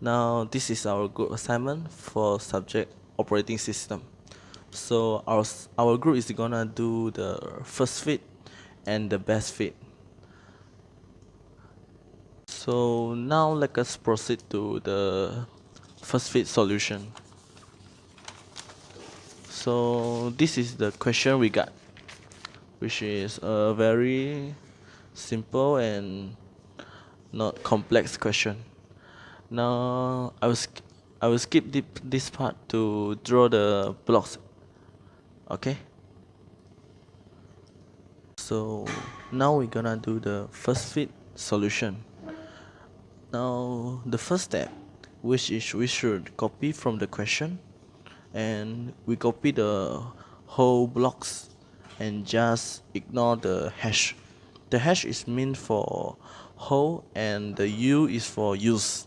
Now this is our group assignment for subject operating system. So our group is gonna do the first fit and the best fit. So now let us proceed to the first fit solution. So this is the question we got, which is a very simple and not complex question. Now I will skip this part to draw the blocks. Okay. So now we're gonna do the first fit solution. Now the first step, which is we should copy from the question, and we copy the whole blocks and just ignore the hash. The hash is meant for whole and the U is for use.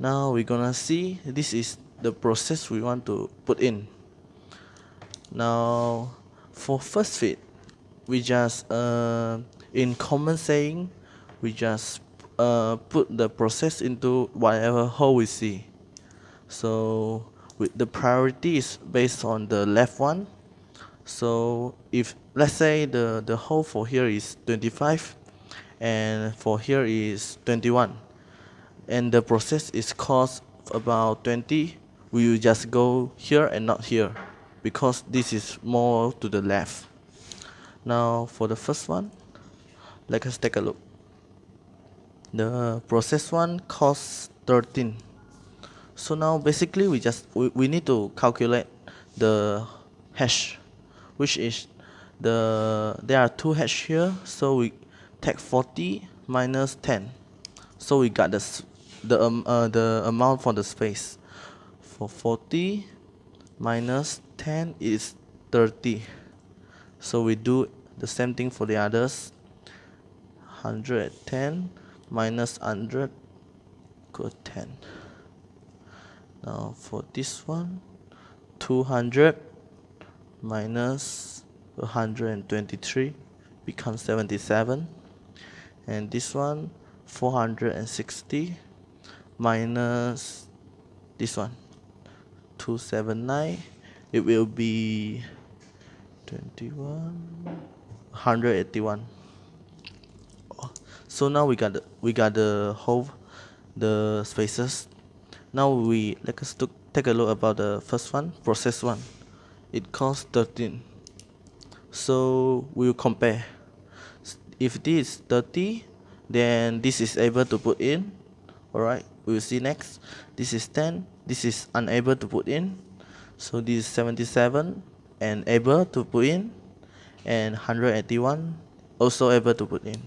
Now we're gonna see this is the process we want to put in. Now for first fit, we just in common saying, we just put the process into whatever hole we see. So the priority is based on the left one. So if let's say the hole for here is 25 and for here is 21, and the process is cost about 20, we will just go here and not here because this is more to the left. Now for the first one, let us take a look. The process one costs 13. So now basically we need to calculate the hash, which is there are two hash here, so we take 40 minus 10. So we got the amount for the space. For 40 minus 10 is 30. So we do the same thing for the others. 110 minus 100 equal 10. Now for this one, 200 minus 123 becomes 77. And this one, 460 minus this one, 279, it will be 181. So now we got the whole the spaces. Now let us take a look about the first one, process one. It costs 13. So we will compare. If this is 30, then this is able to put in. Alright, we will see next. This is 10. This is unable to put in. So this is 77 and able to put in, and 181 also able to put in.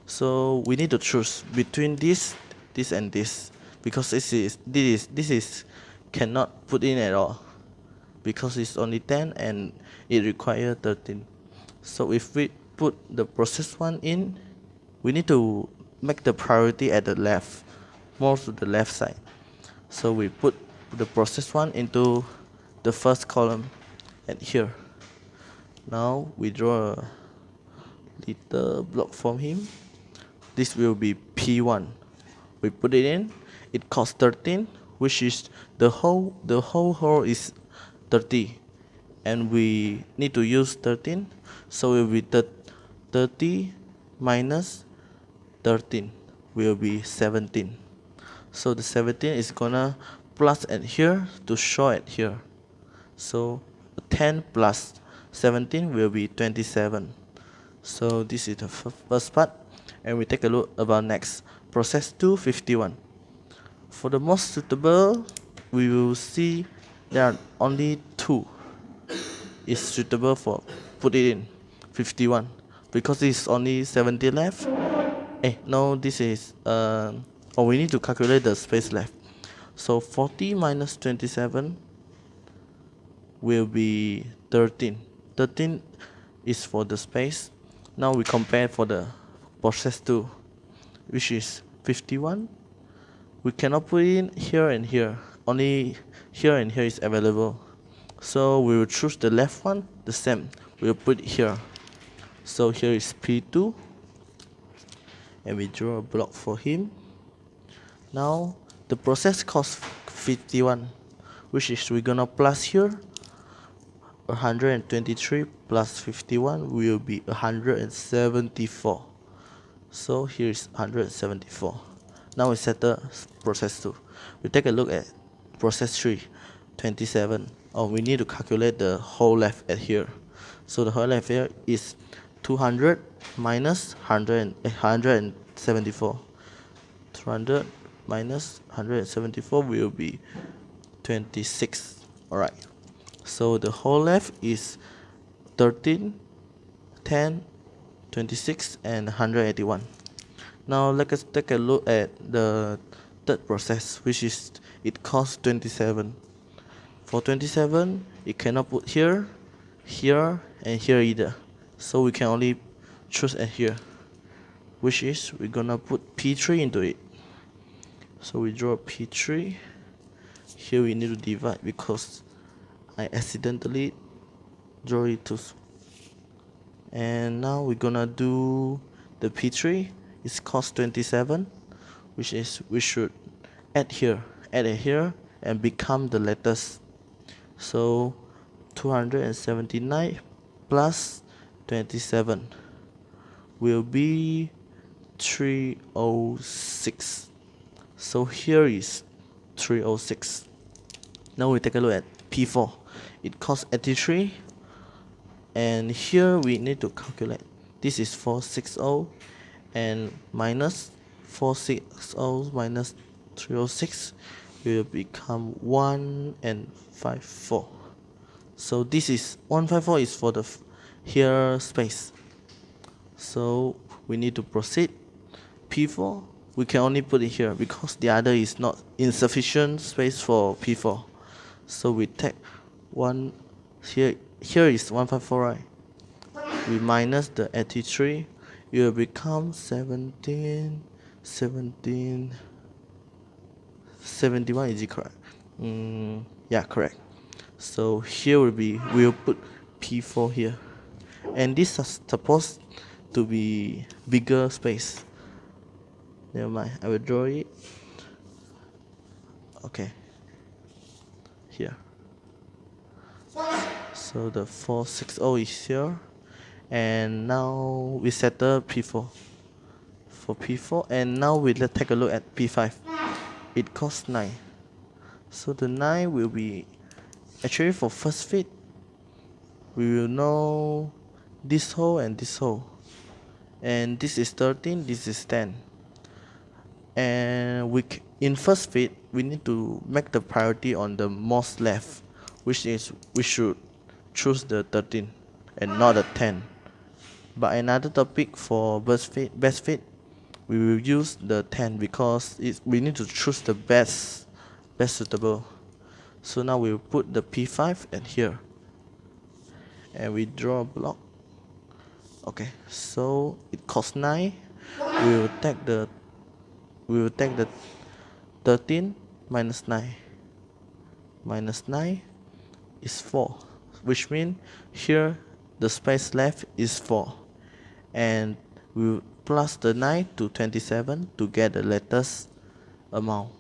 So we need to choose between this and this, because this is cannot put in at all because it's only 10 and it requires 13. So if we put the process one in, we need to make the priority at the left, more to the left side. So we put the process one into the first column and here. Now we draw a little block from him. This will be P1. We put it in. It costs 13, which is the whole hole is 30, and we need to use 13. So it will be 30 minus 13 will be 17. So the 17 is gonna plus at here to show at here. So 10 plus 17 will be 27. So this is the first part, and we take a look about next. Process 2, 51. For the most suitable, we will see there are only two is suitable for put it in 51 because it's only 70 left. No, this is we need to calculate the space left. So 40 minus 27 will be 13. 13 is for the space. Now we compare for the process 2, which is 51. We cannot put in here and here. Only here and here is available. So we will choose the left one, the same. We will put it here. So here is P2. And we draw a block for him. Now The process costs 51, which is we're gonna plus here 123 plus 51 will be 174. So here is 174. Now we set the process 2. We take a look at process 3, 27. Oh, we need to calculate the whole left at here. So the whole left here is 200 minus 174. 200 minus 174 will be 26. Alright. So the whole left is 13, 10, 26 and 181. Now let us take a look at the third process, which is it costs 27. For 27, it cannot put here, here and here either. So we can only choose at here, which is we're gonna put P3 into it. So we draw P3. Here we need to divide because I accidentally draw it too. And now we're gonna do the P3. It's cost 27, which is we should add it here and become the letters. So 279 plus 27 will be 306. So here is 306. Now we take a look at P4. It costs 83, and here we need to calculate. This is 460 and minus 460 minus 306 will become 154. So this is 154 is for the here space. So we need to proceed. P4 we can only put it here because the other is not insufficient space for P4. So we take one here. Here is 154, right? We minus the 83. It will become 17, 17, 71. Is it correct? Yeah, correct. So here will be, we'll put P4 here, and this is supposed to be bigger space. Never mind, I will draw it. Okay, here. So the 460 is here, and now we settle P4 for P4, and now we let's take a look at P5. It costs 9. So the 9 will be actually for first fit. We will know this hole and this hole, and this is 13, this is 10. And in first fit we need to make the priority on the most left, which is we should choose the 13 and not the 10. But another topic for best fit, we will use the 10 because we need to choose the best suitable. So now we will put the P5 at here, and we draw a block. Okay, so it costs 9. We will take the 13 minus 9. Minus 9 is 4, which means here the space left is 4, and we will plus the 9 to 27 to get the latest amount.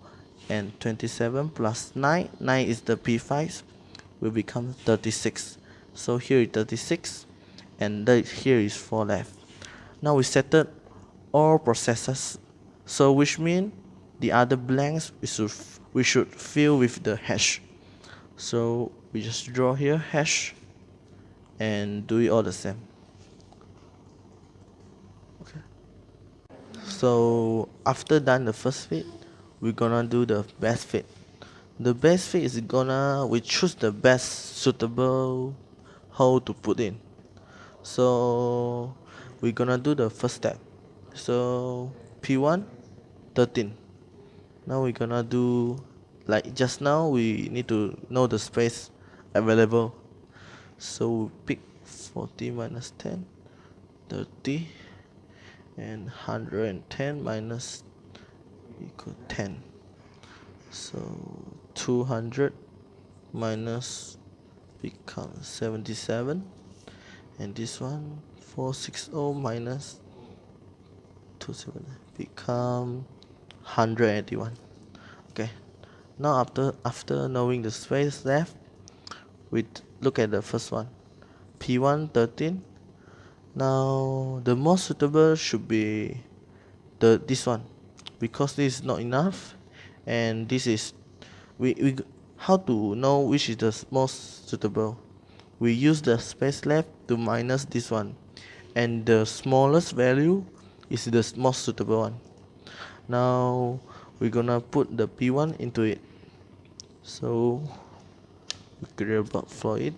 And 27 plus 9 is the P5, will become 36. So here is 36, and here is 4 left. Now we settled all processes, so which means the other blanks we should fill with the hash. So we just draw here hash and do it all the same. Okay. So after done the first fit, we're gonna do the best fit. The best fit is we choose the best suitable hole to put in. So we're gonna do the first step. So P1, 13. Now we're gonna do like just now. We need to know the space available. So we pick 40 minus 10, 30, and 110 minus equal 10. So 200 minus becomes 77, and this one 460 minus 27 become 181. Okay, now after knowing the space left, we look at the first one, P1 13. Now the most suitable should be this one, because this is not enough, and this is we how to know which is the most suitable? We use the space left to minus this one, and the smallest value is the most suitable one. Now we're gonna put the P1 into it, so we create a block for it.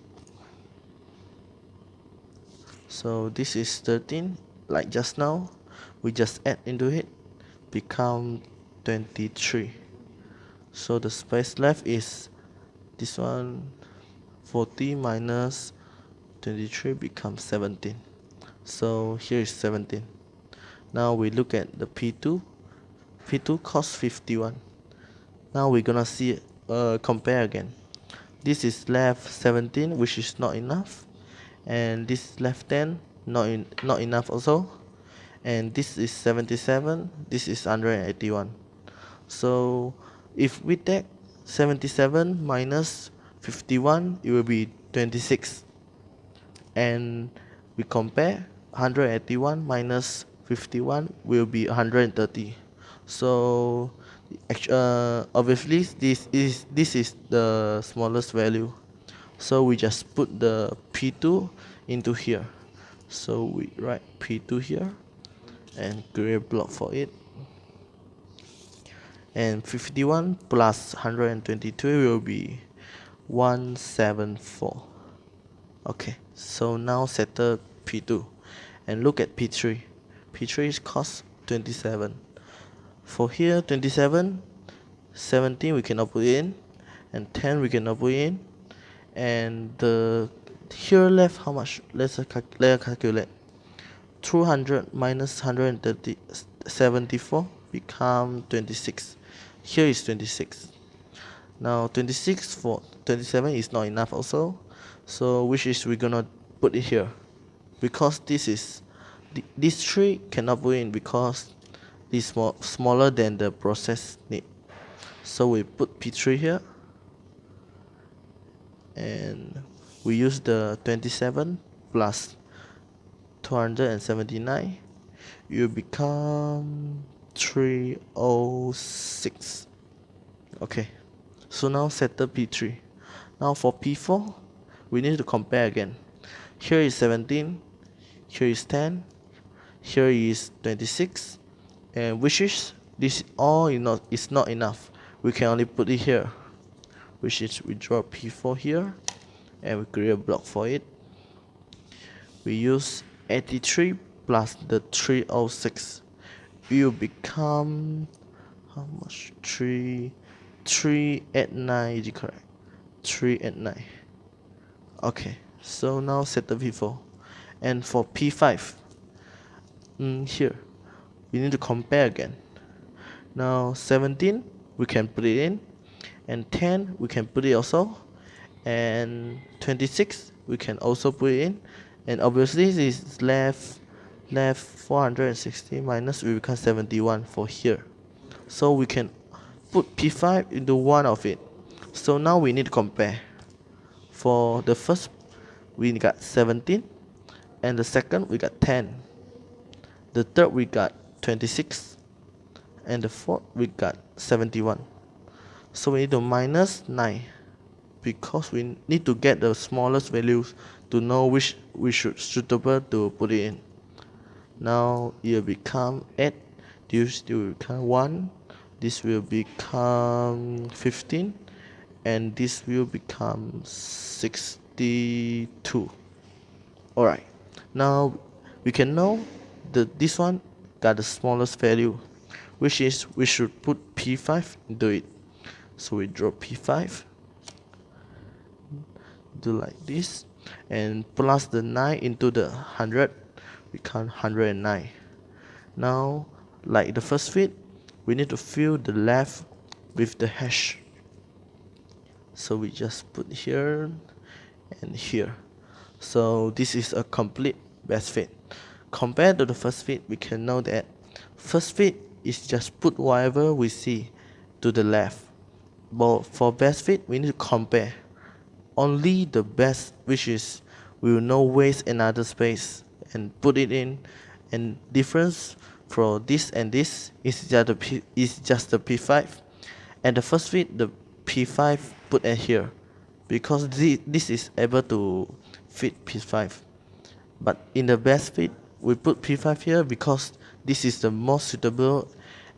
So this is 13, like just now, we just add into it, become 23. So the space left is this one, 40 minus 23 becomes 17. So here is 17. Now we look at the P2. P2 costs 51. Now we're gonna see compare again. This is left 17, which is not enough, and this left 10, not enough also, and this is 77, this is 181. So if we take 77 minus 51, it will be 26, and we compare 181 minus 51 will be 130. So obviously this is the smallest value, so we just put the P2 into here. So we write P2 here and create a block for it, and 51 plus 123 will be 174. Okay, so now settle P2 and look at P3. P3 costs 27. For here 27, 17 we cannot put in, and 10 we cannot put in, and the here left how much? Let's calculate. 200 minus 130, 74 become 26. Here is 26. Now 26 for 27 is not enough also, so which is we're gonna put it here, because this is this 3 cannot put in because this smaller than the process need. So we put P3 here, and we use the 27 plus 279, you become 306. Okay, so now settle P3. Now for P4, we need to compare again. Here is 17, here is 10, here is 26, and which is this all is not enough. We can only put it here, which is we draw P4 here, and we create a block for it. We use 83 plus the 306. It will become how much? 389, is it correct? 389. Okay, so now settle P4. And for P5, here we need to compare again. Now 17 we can put it in, and 10 we can put it also, and 26 we can also put it in, and obviously this is left 460 minus we become 71 for here. So we can put P5 into one of it. So now we need to compare. For the first we got 17, and the second we got 10, the third we got 26, and the fourth we got 71. So we need to minus 9, because we need to get the smallest values to know which we should suitable to put it in. Now it will become 8, this will become 1, this will become 15, and this will become 62. Alright, now we can know that this one got the smallest value, which is we should put P5 into it. So we draw P5, do like this, and plus the 9 into the 100 become 109. Now like the first fit, we need to fill the left with the hash. So we just put here and here. So this is a complete best fit. Compared to the first fit, we can know that first fit is just put whatever we see to the left. But for best fit, we need to compare. Only the best, which is we will not waste another space and put it in. And difference for this and this is just the P5. And the first fit, the P5 put in here because this is able to fit P5. But in the best fit, we put P5 here because this is the most suitable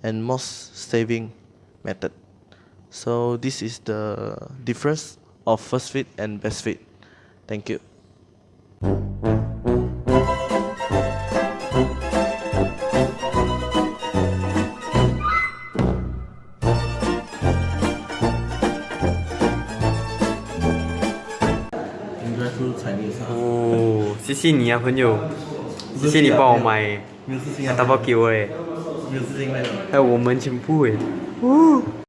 and most saving method. So this is the difference of first fit and best fit. Thank you. 哦，谢谢你啊，朋友，谢谢你帮我买打包给我诶，还有我们全部诶。